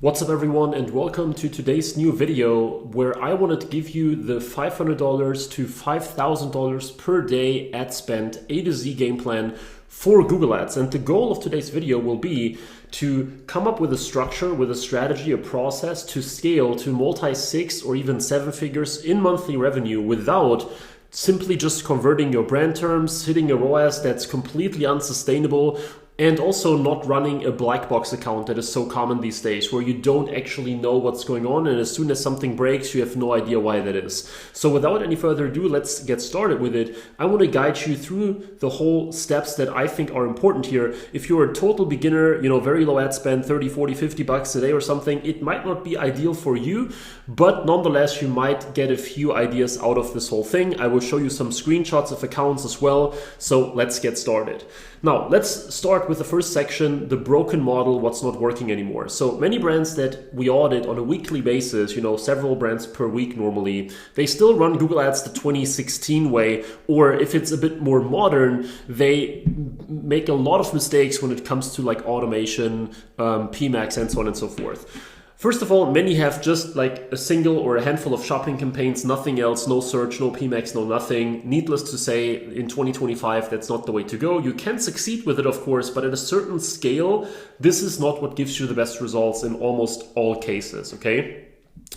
What's up everyone, and welcome to today's new video where I wanted to give you the $500 to $5,000 per day ad spend A to Z game plan for Google Ads. And the goal of today's video will be to come up with a structure, with a strategy, a process to scale to multi-six or even seven figures in monthly revenue without simply just converting your brand terms, hitting a ROAS that's completely unsustainable, and also not running a black box account that is so common these days, where you don't actually know what's going on, and as soon as something breaks, you have no idea why that is. So without any further ado, let's get started with it. I want to guide you through the whole steps that I think are important here. If you're a total beginner, very low ad spend, 30, 40, 50 bucks a day or something, it might not be ideal for you, but nonetheless, you might get a few ideas out of this whole thing. I will show you some screenshots of accounts as well. So let's get started. Now, let's start with the first section, the broken model, what's not working anymore. So many brands that we audit on a weekly basis, several brands per week normally, they still run Google Ads the 2016 way, or if it's a bit more modern, they make a lot of mistakes when it comes to like automation, PMAX, and so on and so forth. First of all, many have just like a single or a handful of shopping campaigns, nothing else, no search, no PMAX, no nothing. Needless to say, in 2025, that's not the way to go. You can succeed with it, of course, but at a certain scale, this is not what gives you the best results in almost all cases, okay?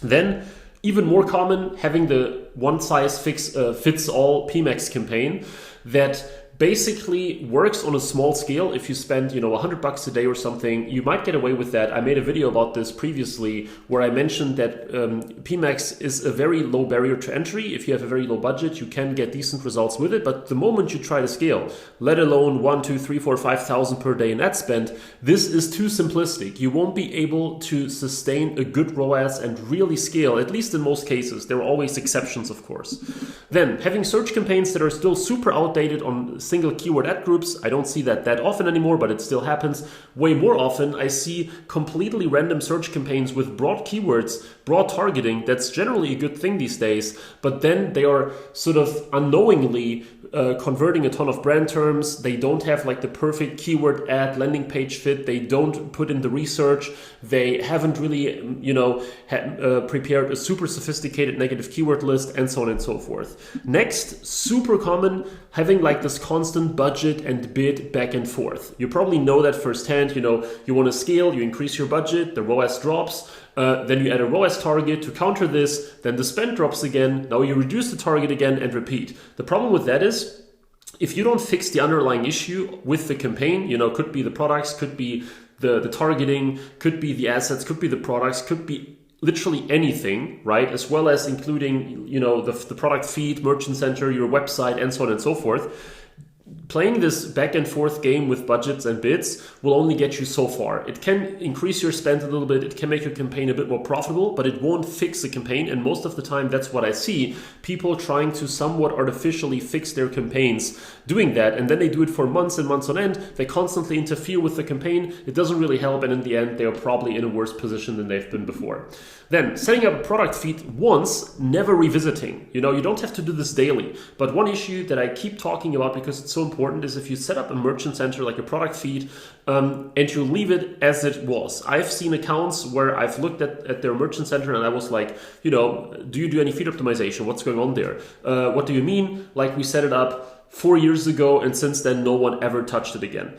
Then, even more common, having the one size fits all PMAX campaign that basically works on a small scale. If you spend, $100 a day or something, you might get away with that. I made a video about this previously where I mentioned that PMAX is a very low barrier to entry. If you have a very low budget, you can get decent results with it. But the moment you try to scale, let alone 1, 2, 3, 4, 5,000 per day in ad spend, this is too simplistic. You won't be able to sustain a good ROAS and really scale, at least in most cases. There are always exceptions, of course. Then having search campaigns that are still super outdated on single keyword ad groups. I don't see that often anymore, but it still happens. Way more often, I see completely random search campaigns with broad keywords, broad targeting. That's generally a good thing these days, but then they are sort of unknowingly converting a ton of brand terms. They don't have like the perfect keyword ad landing page fit. They don't put in the research. They haven't really, prepared a super sophisticated negative keyword list, and so on and so forth. Next, super common, having like this constant budget and bid back and forth. You probably know that firsthand. You want to scale, you increase your budget, the ROAS drops. Then you add a ROAS target to counter this, then the spend drops again, now you reduce the target again and repeat. The problem with that is, if you don't fix the underlying issue with the campaign, could be the products, could be the targeting, could be the assets, could be the products, could be literally anything, right? As well as including, the product feed, merchant center, your website, and so on and so forth. Playing this back and forth game with budgets and bids will only get you so far. It can increase your spend a little bit. It can make your campaign a bit more profitable, but it won't fix the campaign. And most of the time, that's what I see. People trying to somewhat artificially fix their campaigns, doing that. And then they do it for months and months on end. They constantly interfere with the campaign. It doesn't really help. And in the end, they are probably in a worse position than they've been before. Then setting up a product feed once, never revisiting. You don't have to do this daily. But one issue that I keep talking about because it's so important is if you set up a merchant center like a product feed and you leave it as it was. I've seen accounts where I've looked at their merchant center and I was like, do you do any feed optimization? What's going on there? What do you mean? Like we set it up 4 years ago and since then no one ever touched it again.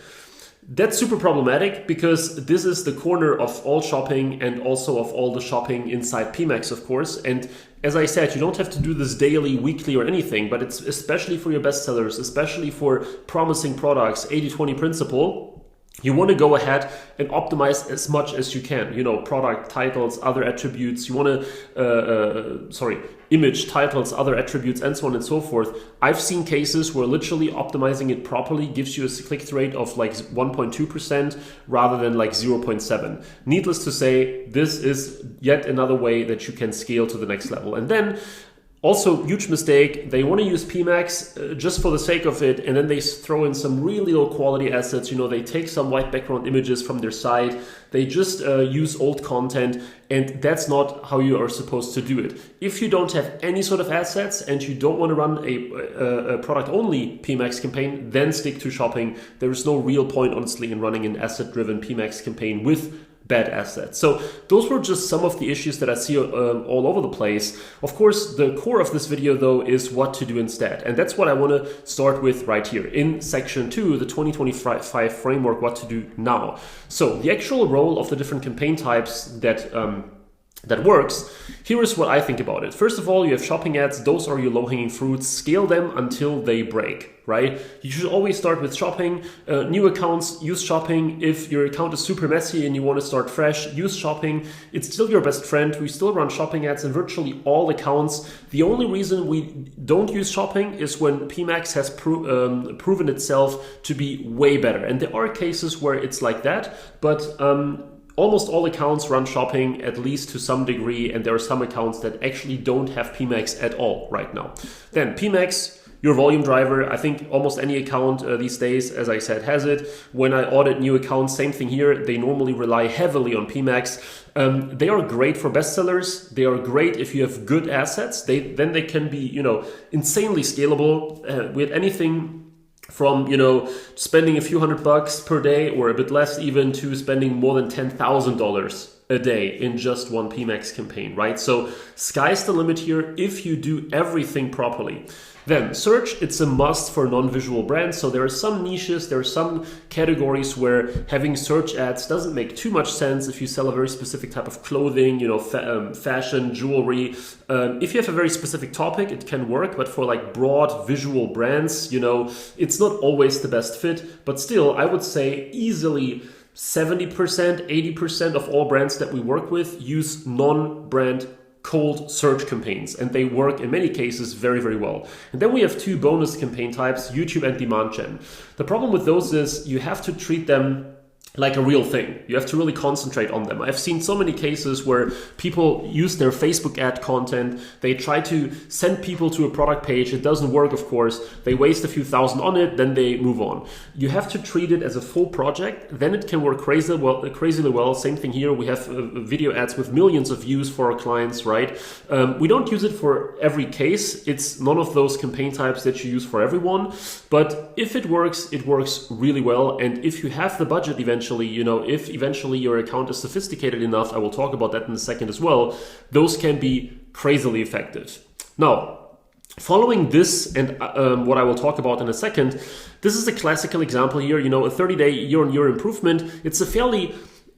That's super problematic because this is the corner of all shopping and also of all the shopping inside PMAX, of course. And as I said, you don't have to do this daily, weekly, or anything, but it's especially for your bestsellers, especially for promising products, 80-20 principle. You want to go ahead and optimize as much as you can, product titles, other attributes. You want to, image titles, other attributes, and so on and so forth. I've seen cases where literally optimizing it properly gives you a click-through rate of like 1.2% rather than like 0.7. Needless to say, this is yet another way that you can scale to the next level. And then also, huge mistake, they want to use PMAX just for the sake of it, and then they throw in some really low quality assets. They take some white background images from their site, they just use old content, and that's not how you are supposed to do it. If you don't have any sort of assets and you don't want to run a product-only PMAX campaign, then stick to shopping. There is no real point, honestly, in running an asset-driven PMAX campaign with bad assets. So those were just some of the issues that I see all over the place. Of course, the core of this video though is what to do instead. And that's what I want to start with right here in section 2, the 2025 framework, what to do now. So the actual role of the different campaign types that works, here is what I think about it. First of all, you have shopping ads. Those are your low-hanging fruits. Scale them until they break, right? You should always start with shopping. New accounts, use shopping. If your account is super messy and you want to start fresh, use shopping. It's still your best friend. We still run shopping ads in virtually all accounts. The only reason we don't use shopping is when PMax has proven itself to be way better. And there are cases where it's like that, but almost all accounts run shopping at least to some degree, and there are some accounts that actually don't have PMax at all right now. Then PMax, your volume driver. I think almost any account these days, as I said, has it. When I audit new accounts, same thing here. They normally rely heavily on PMax. They are great for bestsellers. They are great if you have good assets. Then they can be, insanely scalable with anything from, spending a few $100 per day or a bit less even to spending more than $10,000 a day in just one PMax campaign, right? So sky's the limit here if you do everything properly. Then search, it's a must for non-visual brands. So there are some niches, there are some categories where having search ads doesn't make too much sense if you sell a very specific type of clothing, fashion, jewelry. If you have a very specific topic, it can work, but for like broad visual brands, it's not always the best fit. But still, I would say easily 70%, 80% of all brands that we work with use non-brand cold search campaigns, and they work in many cases very, very well. And then we have two bonus campaign types, YouTube and demand gen. The problem with those is you have to treat them like a real thing. You have to really concentrate on them. I've seen so many cases where people use their Facebook ad content. They try to send people to a product page. It doesn't work, of course. They waste a few thousand on it, then they move on. You have to treat it as a full project. Then it can work crazily well. Same thing here. We have video ads with millions of views for our clients, right? We don't use it for every case. It's none of those campaign types that you use for everyone. But if it works really well. And if you have the budget eventually, if eventually your account is sophisticated enough, I will talk about that in a second as well, those can be crazily effective. Now, following this and what I will talk about in a second, this is a classical example here, a 30-day year-on-year improvement. It's a fairly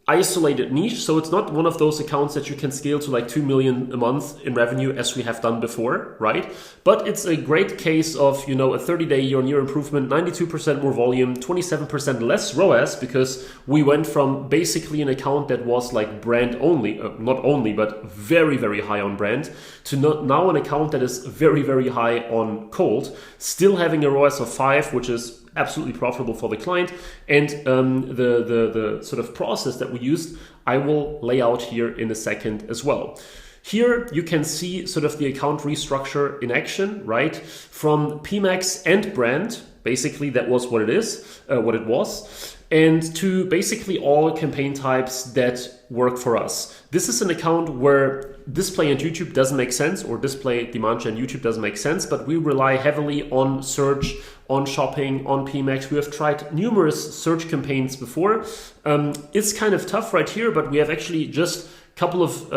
isolated niche, so it's not one of those accounts that you can scale to like 2 million a month in revenue as we have done before, right? But it's a great case of, a 30-day year-on-year improvement, 92% more volume, 27% less ROAS, because we went from basically an account that was like brand only, not only, but very, very high on brand, to now an account that is very, very high on cold, still having a ROAS of 5, which is absolutely profitable for the client. And the sort of process that we used, I will lay out here in a second as well. Here you can see sort of the account restructure in action, right? From PMax and brand, basically that was what it was, and to basically all campaign types that work for us. This is an account where display and YouTube doesn't make sense, or display, demand gen, YouTube doesn't make sense, but we rely heavily on search, on shopping, on PMax. We have tried numerous search campaigns before. It's kind of tough right here, but we have actually just a couple of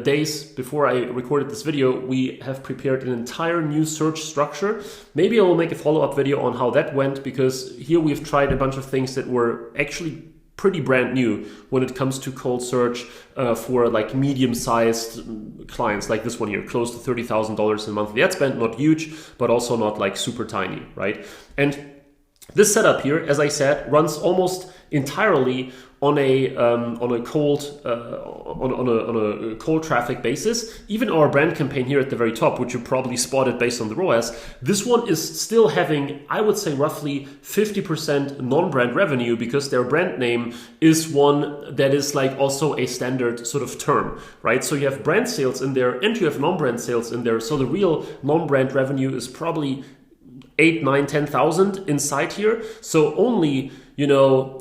days before I recorded this video, we have prepared an entire new search structure. Maybe I will make a follow-up video on how that went, because here we've tried a bunch of things that were actually pretty brand new when it comes to cold search for like medium-sized clients like this one here, close to $30,000 in monthly ad spend, not huge, but also not like super tiny, right? And this setup here, as I said, runs almost entirely on a cold traffic basis. Even our brand campaign here at the very top, which you probably spotted based on the ROAS, this one is still having, I would say, roughly 50% non-brand revenue, because their brand name is one that is like also a standard sort of term, right? So you have brand sales in there and you have non-brand sales in there. So the real non-brand revenue is probably 8, 9, 10,000 inside here. So only,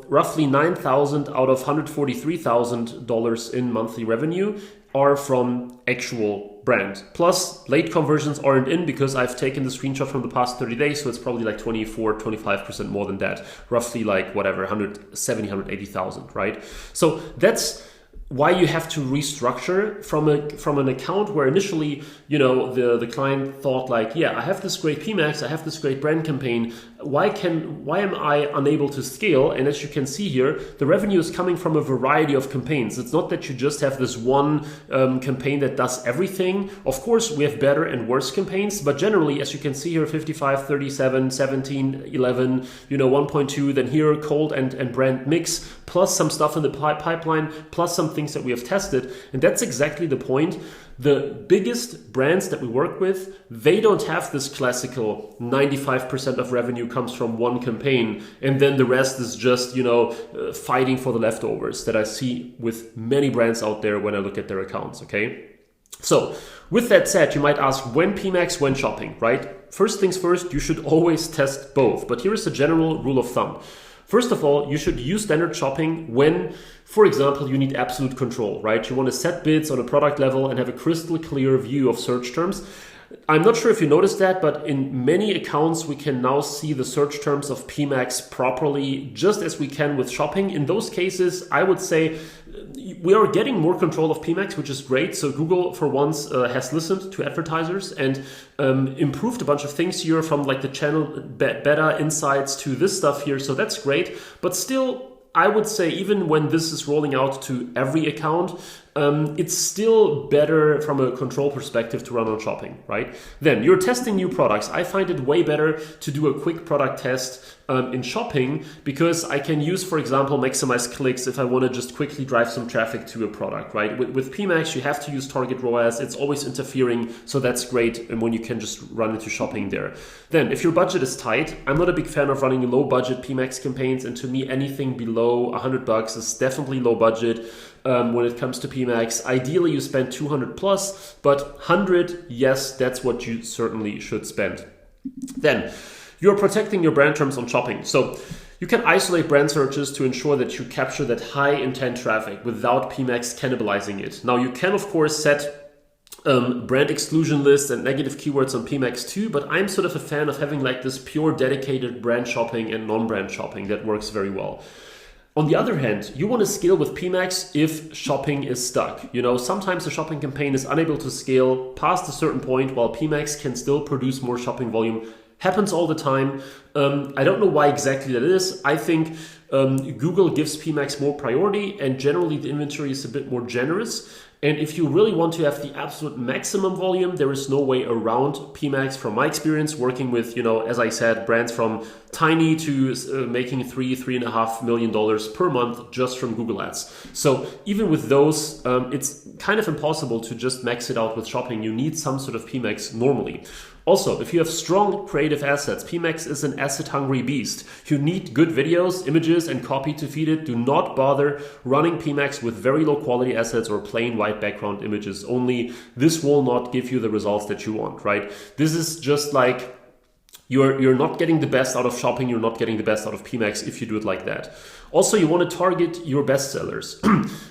roughly 9,000 out of $143,000 in monthly revenue are from actual brand. Plus late conversions aren't in, because I've taken the screenshot from the past 30 days. So it's probably like 24, 25% more than that, roughly like whatever, 170, 180,000, right? So that's why you have to restructure from an account where initially, the client thought like, yeah, I have this great PMax, I have this great brand campaign. Why am I unable to scale? And as you can see here, the revenue is coming from a variety of campaigns. It's not that you just have this one campaign that does everything. Of course, we have better and worse campaigns, but generally, as you can see here, 55, 37, 17, 11, 1.2, then here cold and brand mix, plus some stuff in the pipeline, plus some things that we have tested. And that's exactly the point. The biggest brands that we work with, they don't have this classical 95% of revenue comes from one campaign and then the rest is just, fighting for the leftovers that I see with many brands out there when I look at their accounts, okay? So with that said, you might ask, when PMax, when shopping, right? First things first, you should always test both, but here is a general rule of thumb. First of all, you should use standard shopping when, for example, you need absolute control, right? You want to set bids on a product level and have a crystal clear view of search terms. I'm not sure if you noticed that, but in many accounts, we can now see the search terms of PMax properly, just as we can with shopping. In those cases, I would say we are getting more control of PMax, which is great. So Google, for once, has listened to advertisers and improved a bunch of things here, from like the channel beta insights to this stuff here. So that's great. But still, I would say even when this is rolling out to every account, it's still better from a control perspective to run on shopping, right? Then you're testing new products. I find it way better to do a quick product test in shopping, because I can use, for example, maximize clicks if I want to just quickly drive some traffic to a product, right? With PMax, you have to use target ROAS. It's always interfering, so that's great. And when you can just run into shopping there. Then if your budget is tight, I'm not a big fan of running low budget PMax campaigns. And to me, anything below $100 is definitely low budget. When it comes to PMax, ideally you spend 200 plus, but 100, yes, that's what you certainly should spend. Then you're protecting your brand terms on shopping. So you can isolate brand searches to ensure that you capture that high intent traffic without PMax cannibalizing it. Now you can of course set brand exclusion lists and negative keywords on PMax too, but I'm sort of a fan of having like this pure dedicated brand shopping and non-brand shopping that works very well. On the other hand, you want to scale with PMax if shopping is stuck. Sometimes the shopping campaign is unable to scale past a certain point while PMax can still produce more shopping volume. Happens all the time. I don't know why exactly that is. I think Google gives PMax more priority and generally the inventory is a bit more generous. And if you really want to have the absolute maximum volume, there is no way around PMax from my experience working with, as I said, brands from tiny to making $3.5 million per month just from Google Ads. So even with those, it's kind of impossible to just max it out with shopping. You need some sort of PMax normally. Also, if you have strong creative assets, PMax is an asset-hungry beast. You need good videos, images, and copy to feed it. Do not bother running PMax with very low-quality assets or plain white background images only. This will not give you the results that you want, right? This is just like you're not getting the best out of shopping. You're not getting the best out of PMax if you do it like that. Also, you want to target your best sellers.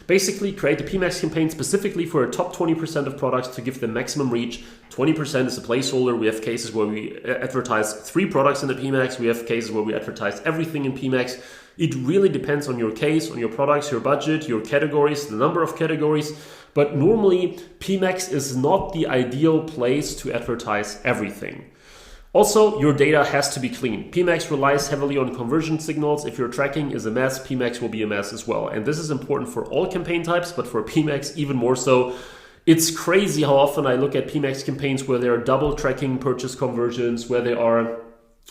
Basically, create a PMax campaign specifically for a top 20% of products to give them maximum reach. 20% is a placeholder. We have cases where we advertise 3 products in the PMax. We have cases where we advertise everything in PMax. It really depends on your case, on your products, your budget, your categories, the number of categories. But normally, PMax is not the ideal place to advertise everything. Also, your data has to be clean. PMax relies heavily on conversion signals. If your tracking is a mess, PMax will be a mess as well. And this is important for all campaign types, but for PMax even more so. It's crazy how often I look at PMax campaigns where they are double tracking purchase conversions, where they are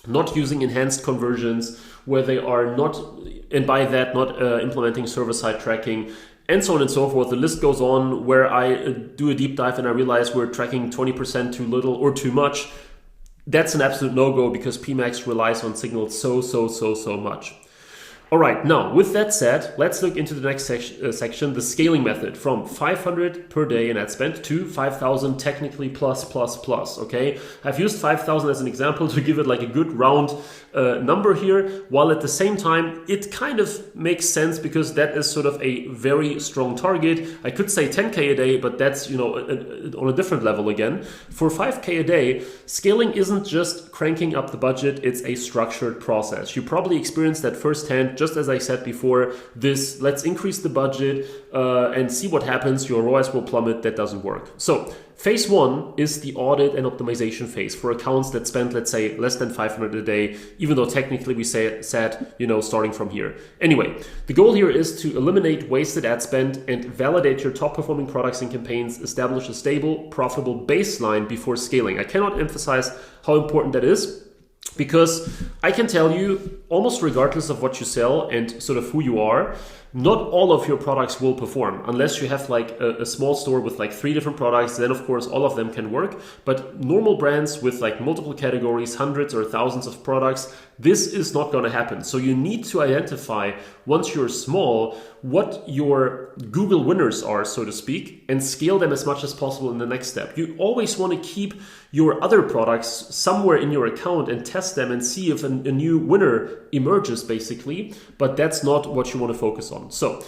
not using enhanced conversions, where they are not, and by that, not implementing server-side tracking, and so on and so forth. The list goes on, where I do a deep dive and I realize we're tracking 20% too little or too much. That's an absolute no-go because PMax relies on signals so much. All right, now with that said, let's look into the next section, the scaling method from 500 per day in ad spend to 5,000 technically plus, okay? I've used 5,000 as an example to give it like a good round number here, while at the same time, it kind of makes sense because that is sort of a very strong target. I could say 10K a day, but that's, on a different level again. For 5K a day, scaling isn't just cranking up the budget, it's a structured process. You probably experienced that firsthand just as I said before, this let's increase the budget and see what happens, your ROAS will plummet, that doesn't work. So phase one is the audit and optimization phase for accounts that spend, let's say, less than 500 a day, even though technically we said, starting from here. Anyway, the goal here is to eliminate wasted ad spend and validate your top performing products and campaigns, establish a stable, profitable baseline before scaling. I cannot emphasize how important that is, because I can tell you, almost regardless of what you sell and sort of who you are, not all of your products will perform unless you have like a small store with like 3 different products. Then of course all of them can work, but normal brands with like multiple categories, hundreds or thousands of products, this is not going to happen. So you need to identify, once you're small, what your Google winners are, so to speak, and scale them as much as possible in the next step. You always want to keep your other products somewhere in your account and test them and see if a new winner emerges, basically, but that's not what you want to focus on. So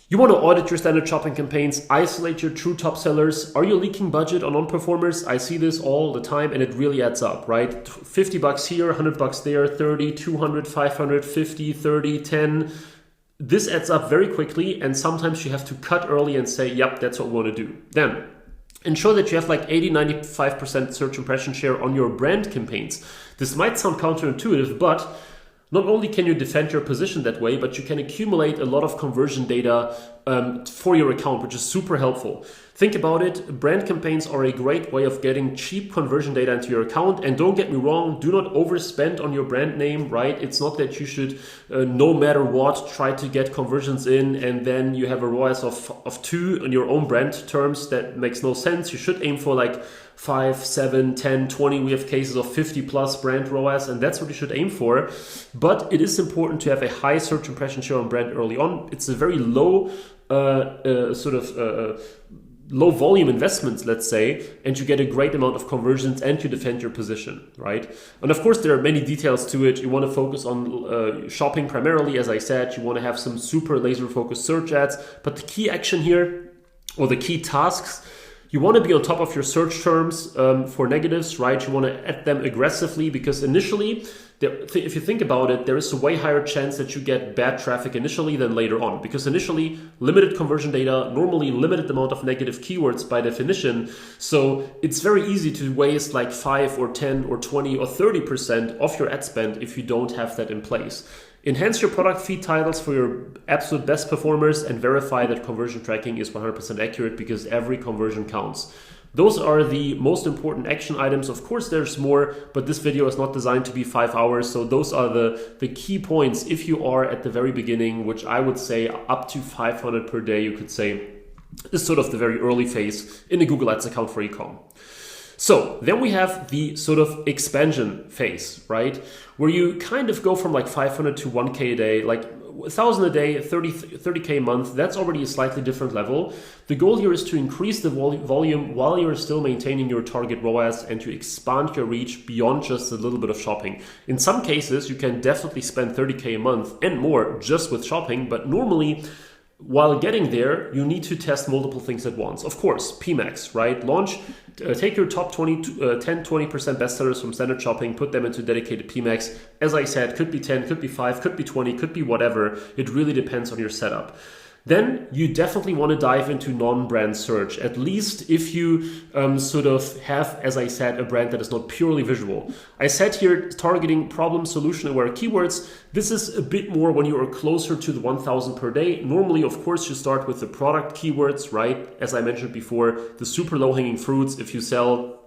you want to audit your standard shopping campaigns, isolate your true top sellers. Are you leaking budget on non-performers? I see this all the time and it really adds up, right? $50 here, $100 there, 30, 200, 500, 50, 30, 10. This adds up very quickly, and sometimes you have to cut early and say, yep, that's what we want to do. Then ensure that you have like 80-95% search impression share on your brand campaigns. This might sound counterintuitive, but not only can you defend your position that way, but you can accumulate a lot of conversion data for your account, which is super helpful. Think about it. Brand campaigns are a great way of getting cheap conversion data into your account. And don't get me wrong, do not overspend on your brand name, right? It's not that you should, no matter what, try to get conversions in and then you have a ROAS of 2 in your own brand terms. That makes no sense. You should aim for like 5, 7, 10, 20. We have cases of 50 plus brand ROAS, and that's what you should aim for. But it is important to have a high search impression share on brand early on. It's a very low low volume investments, let's say, and you get a great amount of conversions and you defend your position, right? And of course, there are many details to it. You want to focus on shopping primarily, as I said. You want to have some super laser focused search ads, but the key action here, or the key tasks, you want to be on top of your search terms for negatives, right? You want to add them aggressively, because initially, if you think about it, there is a way higher chance that you get bad traffic initially than later on, because initially limited conversion data, normally limited amount of negative keywords by definition. So it's very easy to waste like 5 or 10 or 20 or 30% of your ad spend if you don't have that in place. Enhance your product feed titles for your absolute best performers and verify that conversion tracking is 100% accurate, because every conversion counts. Those are the most important action items. Of course, there's more, but this video is not designed to be 5 hours. So those are the key points if you are at the very beginning, which I would say up to 500 per day, you could say, is sort of the very early phase in a Google Ads account for ecom. So then we have the sort of expansion phase, right? Where you kind of go from like 500 to 1K a day, like 1,000 a day, 30K a month. That's already a slightly different level. The goal here is to increase the volume while you're still maintaining your target ROAS and to expand your reach beyond just a little bit of shopping. In some cases, you can definitely spend 30K a month and more just with shopping, but normally, while getting there, you need to test multiple things at once. Of course, PMAX, right? Take your top 10-20% bestsellers from standard shopping, put them into dedicated PMAX. As I said, could be 10, could be 5, could be 20, could be whatever. It really depends on your setup. Then you definitely want to dive into non-brand search, at least if you sort of have, as I said, a brand that is not purely visual. I said here targeting problem, solution, aware keywords. This is a bit more when you are closer to the 1,000 per day. Normally, of course, you start with the product keywords, right? As I mentioned before, the super low-hanging fruits. If you sell,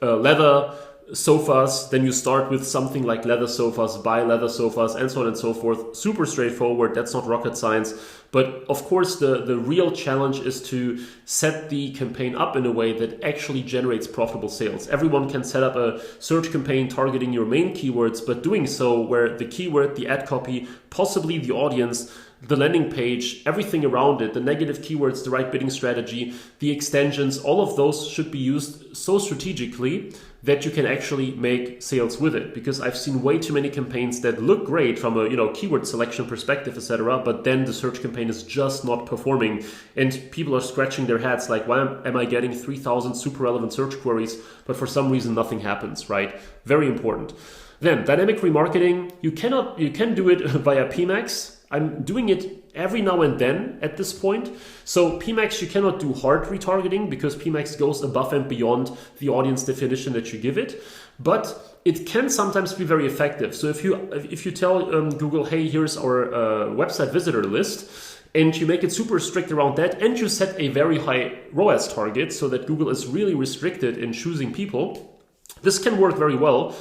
leather sofas, then you start with something like leather sofas, buy leather sofas, and so on and so forth. Super straightforward. That's not rocket science. But of course, the real challenge is to set the campaign up in a way that actually generates profitable sales. Everyone can set up a search campaign targeting your main keywords, but doing so where the keyword, the ad copy, possibly the audience, the landing page, everything around it, the negative keywords, the right bidding strategy, the extensions, all of those should be used so strategically that you can actually make sales with it. Because I've seen way too many campaigns that look great from a keyword selection perspective, etc., but then the search campaign is just not performing, and people are scratching their heads like, why am I getting 3,000 super relevant search queries, but for some reason nothing happens, right? Very important. Then dynamic remarketing, you can do it via PMax. I'm doing it every now and then at this point. So PMax, you cannot do hard retargeting because PMax goes above and beyond the audience definition that you give it, but it can sometimes be very effective. So if you tell Google, hey, here's our website visitor list, and you make it super strict around that, and you set a very high ROAS target so that Google is really restricted in choosing people, this can work very well.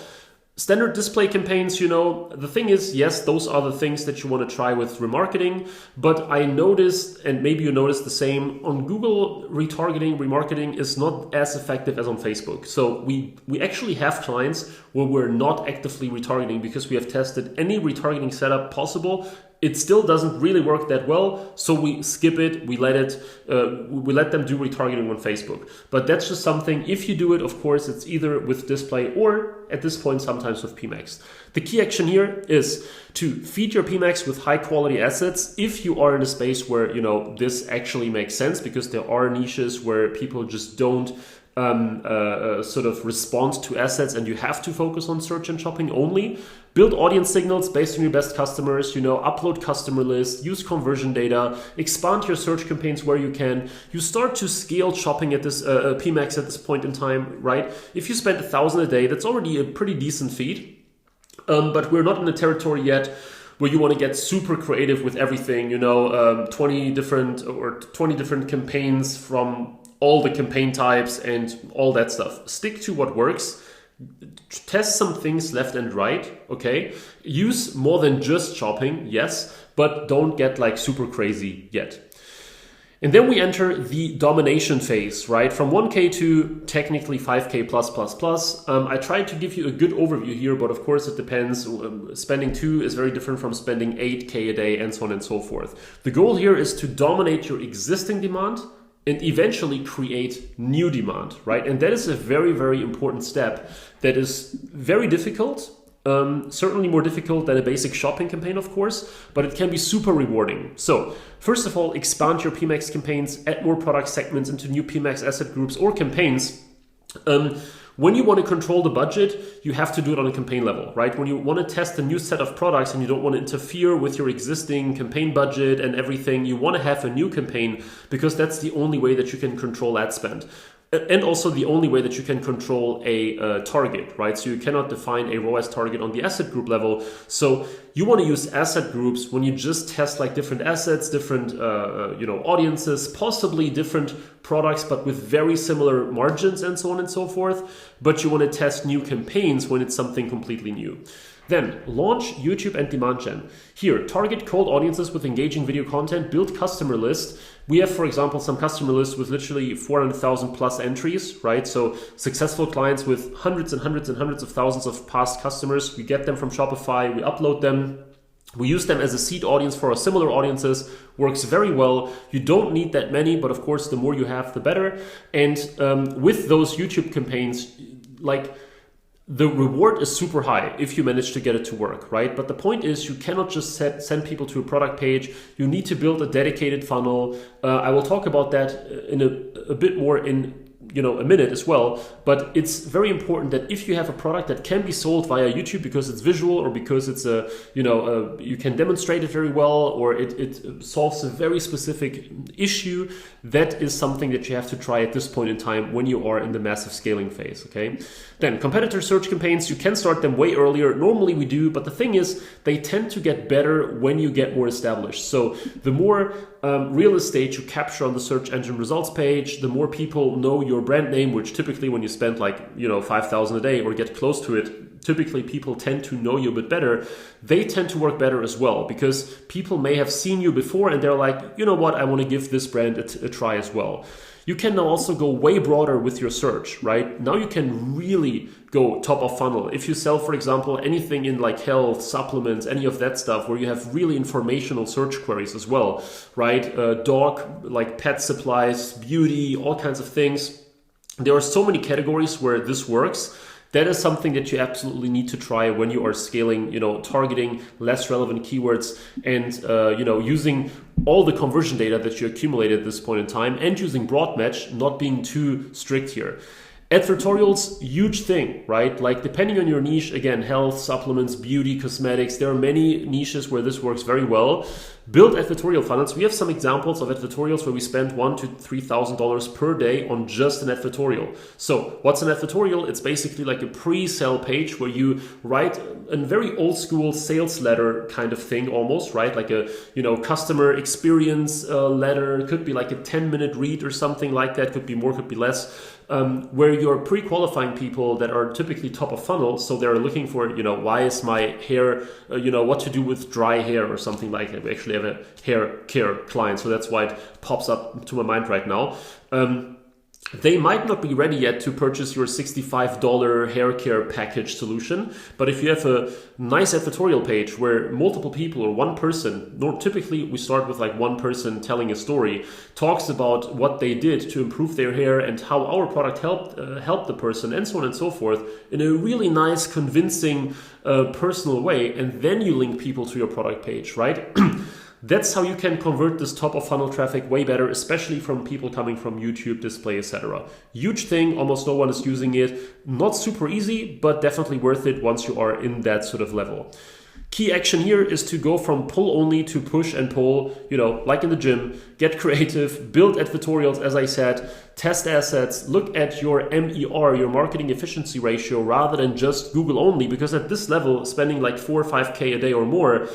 Standard display campaigns, the thing is, yes, those are the things that you want to try with remarketing, but I noticed, and maybe you noticed the same, on Google, remarketing is not as effective as on Facebook. So we actually have clients where we're not actively retargeting because we have tested any retargeting setup possible. It still doesn't really work that well, so we skip it. We let them do retargeting on Facebook. But that's just something. If you do it, of course, it's either with display or at this point sometimes with PMax. The key action here is to feed your PMax with high quality assets. If you are in a space where this actually makes sense, because there are niches where people just don't sort of respond to assets, and you have to focus on search and shopping only. Build audience signals based on your best customers, upload customer lists, use conversion data, expand your search campaigns where you can. You start to scale shopping at this PMax at this point in time, right? If you spend $1,000 a day, that's already a pretty decent feed. But we're not in the territory yet where you want to get super creative with everything, 20 different campaigns from all the campaign types and all that stuff. Stick to what works. Test some things left and right, okay? Use more than just shopping, yes, but don't get super crazy yet. And then we enter the domination phase, right? From 1K to technically 5K plus. I tried to give you a good overview here, but of course it depends. Spending 2 is very different from spending 8K a day and so on and so forth. The goal here is to dominate your existing demand and eventually create new demand, right? And that is a very, very important step that is very difficult, certainly more difficult than a basic shopping campaign, of course, but it can be super rewarding. So first of all, expand your PMax campaigns, add more product segments into new PMax asset groups or campaigns. When you want to control the budget, you have to do it on a campaign level, right? When you want to test a new set of products and you don't want to interfere with your existing campaign budget and everything, you want to have a new campaign because that's the only way that you can control ad spend. And also the only way that you can control a target, right? So you cannot define a ROAS target on the asset group level. So you want to use asset groups when you just test different assets, different audiences, possibly different products, but with very similar margins and so on and so forth. But you want to test new campaigns when it's something completely new. Then launch YouTube and demand gen. Here, target cold audiences with engaging video content, build customer list. We have, for example, some customer lists with literally 400,000 plus entries, right? So successful clients with hundreds and hundreds and hundreds of thousands of past customers. We get them from Shopify, we upload them. We use them as a seed audience for our similar audiences. Works very well. You don't need that many, but of course, the more you have, the better. And with those YouTube campaigns, the reward is super high if you manage to get it to work, right? But the point is you cannot just send people to a product page. You need to build a dedicated funnel. I will talk about that in a bit more in a minute as well. But it's very important that if you have a product that can be sold via YouTube because it's visual or because it's you can demonstrate it very well, or it solves a very specific issue, that is something that you have to try at this point in time when you are in the massive scaling phase, okay? Then competitor search campaigns, you can start them way earlier. Normally we do, but the thing is they tend to get better when you get more established. So the more real estate you capture on the search engine results page, the more people know your brand name, which typically when you spend 5,000 a day or get close to it, typically people tend to know you a bit better. They tend to work better as well because people may have seen you before and they're like, you know what, I want to give this brand a try as well. You can now also go way broader with your search, right? Now you can really go top of funnel. If you sell, for example, anything in health, supplements, any of that stuff where you have really informational search queries as well, right? Dog, pet supplies, beauty, all kinds of things. There are so many categories where this works. That is something that you absolutely need to try when you are scaling, targeting less relevant keywords and, using all the conversion data that you accumulated at this point in time and using broad match, not being too strict here. Advertorials, huge thing, right? Like depending on your niche, again, health, supplements, beauty, cosmetics, there are many niches where this works very well. Build advertorial funnels. We have some examples of advertorials where we spend $1,000 to $3,000 per day on just an advertorial. So what's an advertorial? It's basically like a pre-sale page where you write a very old school sales letter kind of thing almost, right? Like a, customer experience letter. It could be like a 10-minute read or something like that. Could be more, could be less. Where you're pre-qualifying people that are typically top of funnel. So they're looking for, why is my hair, what to do with dry hair or something like that. We actually have a hair care client. So that's why it pops up to my mind right now. They might not be ready yet to purchase your $65 hair care package solution. But if you have a nice advertorial page where multiple people or one person, typically we start with like one person telling a story, talks about what they did to improve their hair and how our product helped the person and so on and so forth in a really nice, convincing, personal way. And then you link people to your product page, right? That's how you can convert this top of funnel traffic way better, especially from people coming from YouTube, display, etc. Huge thing, almost no one is using it. Not super easy, but definitely worth it once you are in that sort of level. Key action here is to go from pull only to push and pull, like in the gym, get creative, build advertorials, as I said, test assets, look at your MER, your marketing efficiency ratio, rather than just Google only, because at this level, spending like 4 or 5K a day or more,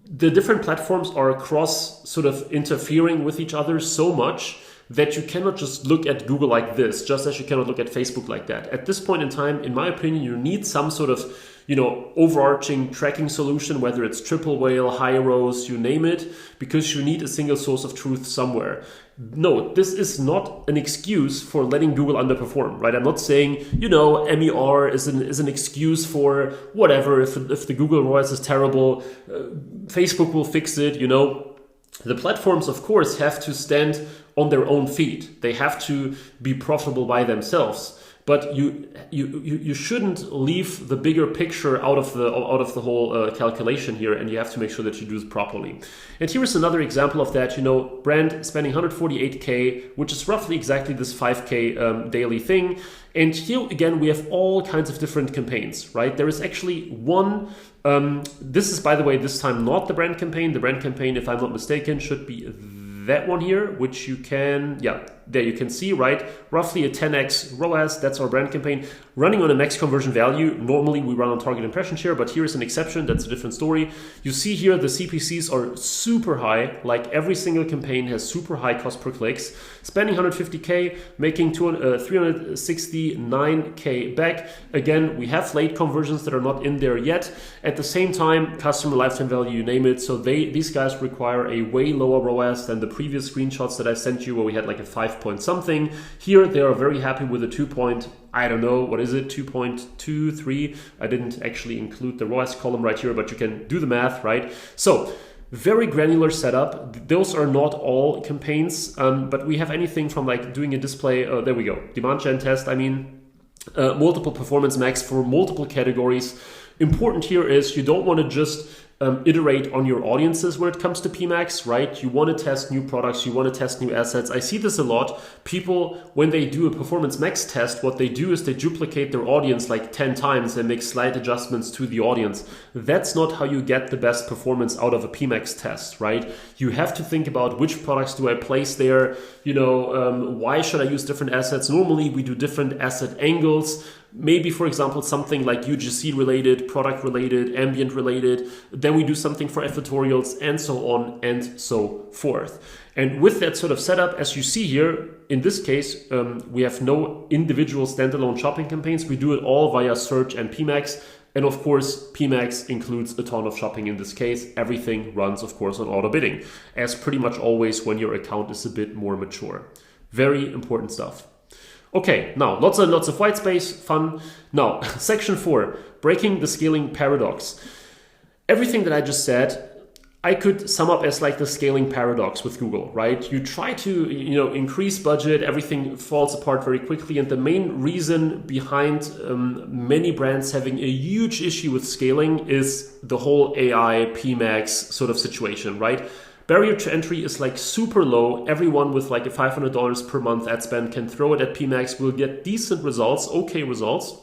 the different platforms are cross sort of interfering with each other so much that you cannot just look at Google like this, just as you cannot look at Facebook like that. At this point in time, in my opinion, you need some sort of, overarching tracking solution, whether it's triple whale, high rows, you name it, because you need a single source of truth somewhere. No, this is not an excuse for letting Google underperform, right? I'm not saying, MER is an excuse for whatever. If the Google ROAS is terrible, Facebook will fix it, The platforms, of course, have to stand on their own feet. They have to be profitable by themselves. But you shouldn't leave the bigger picture out of the whole calculation here, and you have to make sure that you do it properly. And here is another example of that. Brand spending 148K, which is roughly exactly this 5K daily thing. And here again, we have all kinds of different campaigns, right? There is actually one. This is, by the way, this time not the brand campaign. The brand campaign, if I'm not mistaken, should be that one here, which you can, there you can see, right? Roughly a 10x ROAS, that's our brand campaign. Running on a max conversion value. Normally we run on target impression share, but here's an exception, that's a different story. You see here the CPCs are super high, like every single campaign has super high cost per clicks. Spending 150K, making 369K back. Again, we have late conversions that are not in there yet. At the same time, customer lifetime value, you name it. So these guys require a way lower ROAS than the previous screenshots that I sent you where we had like a 5 point something. Here, they are very happy with a 2.23. I didn't actually include the ROAS column right here, but you can do the math, right? So very granular setup. Those are not all campaigns, but we have anything from like doing a display. There we go. Demand gen test. Multiple performance max for multiple categories. Important here is you don't want to just iterate on your audiences when it comes to PMax, right? You want to test new products, you want to test new assets. I see this a lot. People, when they do a performance max test, what they do is they duplicate their audience like 10 times and make slight adjustments to the audience. That's not how you get the best performance out of a PMax test, right? You have to think about which products do I place there, why should I use different assets? Normally we do different asset angles. Maybe, for example, something like UGC related, product related, ambient related. Then we do something for advertorials and so on and so forth. And with that sort of setup, as you see here, in this case, we have no individual standalone shopping campaigns. We do it all via search and PMax. And of course, PMax includes a ton of shopping in this case. Everything runs, of course, on auto bidding, as pretty much always when your account is a bit more mature. Very important stuff. Okay, now lots and lots of white space, fun. Now, section 4, breaking the scaling paradox. Everything that I just said, I could sum up as like the scaling paradox with Google, right? You try to, increase budget, everything falls apart very quickly. And the main reason behind many brands having a huge issue with scaling is the whole AI PMax sort of situation, right? Barrier to entry is like super low. Everyone with like a $500 per month ad spend can throw it at PMax, will get decent results, okay results.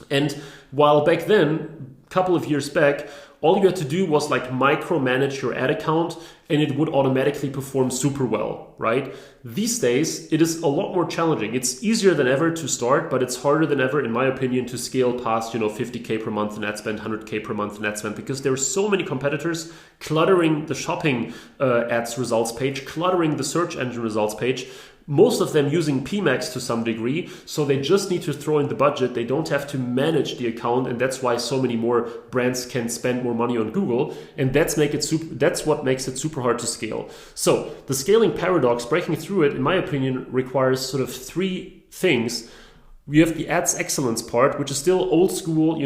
And while back then, a couple of years back, all you had to do was like micromanage your ad account and it would automatically perform super well, right? These days, it is a lot more challenging. It's easier than ever to start, but it's harder than ever, in my opinion, to scale past, 50K per month in ad spend, 100K per month in ad spend, because there are so many competitors cluttering the shopping ads results page, cluttering the search engine results page, most of them using PMax to some degree, so they just need to throw in the budget. They don't have to manage the account, and that's why so many more brands can spend more money on Google, and that's what makes it super hard to scale. So the scaling paradox, breaking through it, in my opinion, requires sort of three things. We have the ads excellence part, which is still old school,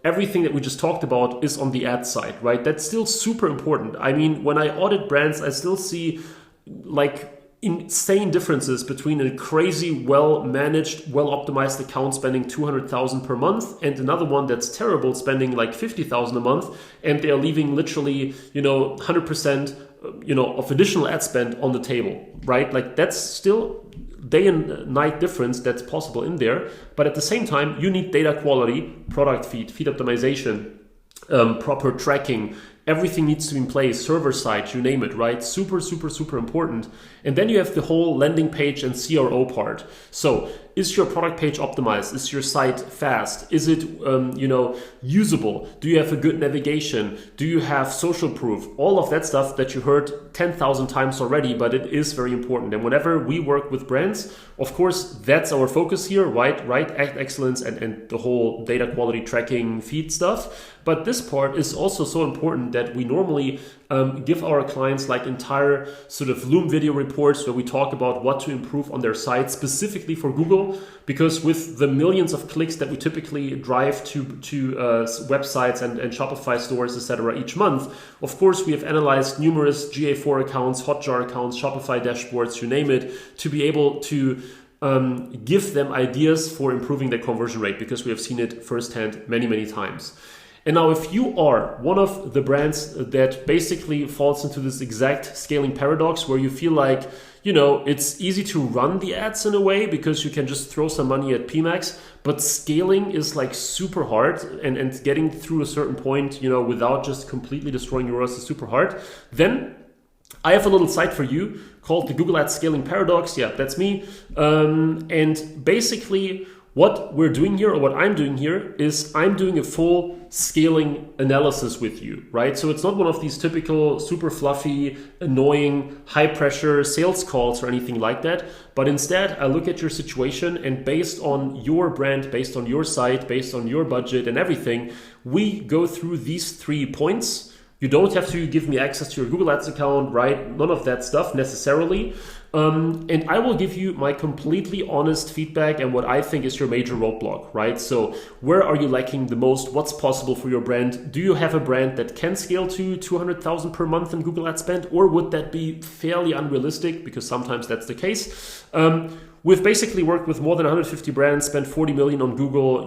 everything that we just talked about is on the ad side, right? That's still super important. I mean, when I audit brands, I still see like insane differences between a crazy, well-managed, well-optimized account spending $200,000 per month and another one that's terrible, spending like $50,000 a month, and they're leaving literally, 100%, of additional ad spend on the table, right? Like that's still day and night difference that's possible in there. But at the same time, you need data quality, product feed optimization, proper tracking. Everything needs to be in place, server side, you name it, right? Super, super, super important. And then you have the whole landing page and CRO part. So is your product page optimized? Is your site fast? Is it, usable? Do you have a good navigation? Do you have social proof? All of that stuff that you heard 10,000 times already, but it is very important. And whenever we work with brands, of course, that's our focus here, right? Ad excellence and the whole data quality tracking feed stuff. But this part is also so important that we normally give our clients like entire sort of Loom video reports where we talk about what to improve on their site specifically for Google, because with the millions of clicks that we typically drive to websites and Shopify stores, etc. each month, of course, we have analyzed numerous GA4 accounts, Hotjar accounts, Shopify dashboards, you name it, to be able to give them ideas for improving their conversion rate, because we have seen it firsthand many, many times. And now if you are one of the brands that basically falls into this exact scaling paradox where you feel like, it's easy to run the ads in a way because you can just throw some money at PMax, but scaling is like super hard and getting through a certain point, without just completely destroying your ROAS is super hard, then I have a little site for you called the Google Ads Scaling Paradox. Yeah, that's me. And basically what we're doing here, or what I'm doing here, is I'm doing a full scaling analysis with you, right? So it's not one of these typical super fluffy, annoying, high pressure sales calls or anything like that. But instead, I look at your situation, and based on your brand, based on your site, based on your budget and everything, we go through these 3 points. You don't have to give me access to your Google Ads account, right? None of that stuff necessarily. And I will give you my completely honest feedback and what I think is your major roadblock, right? So where are you lacking the most? What's possible for your brand? Do you have a brand that can scale to 200,000 per month in Google Ad spend? Or would that be fairly unrealistic? Because sometimes that's the case. We've basically worked with more than 150 brands, spent 40 million on Google,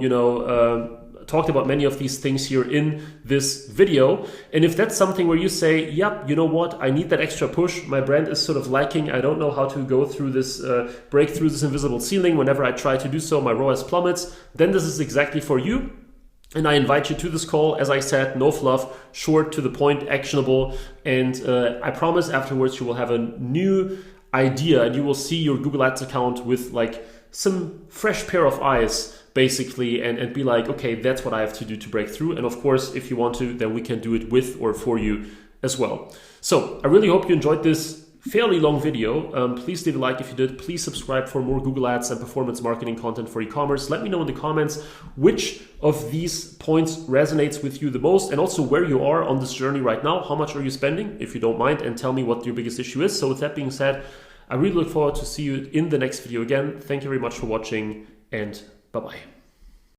talked about many of these things here in this video. And if that's something where you say, yep, you know what, I need that extra push, my brand is sort of lacking, I don't know how to go through this, break through this invisible ceiling, whenever I try to do so, my ROAS plummets, then this is exactly for you. And I invite you to this call. As I said, no fluff, short, to the point, actionable. And I promise afterwards you will have a new idea and you will see your Google Ads account with like some fresh pair of eyes, basically, and be like, okay, that's what I have to do to break through. And of course, if you want to, then we can do it with or for you as well. So I really hope you enjoyed this fairly long video. Please leave a like if you did. Please subscribe for more Google Ads and performance marketing content for e-commerce. Let me know in the comments which of these points resonates with you the most, and also where you are on this journey right now. How much are you spending, if you don't mind, and tell me what your biggest issue is. So with that being said, I really look forward to see you in the next video again. Thank you very much for watching, and bye-bye.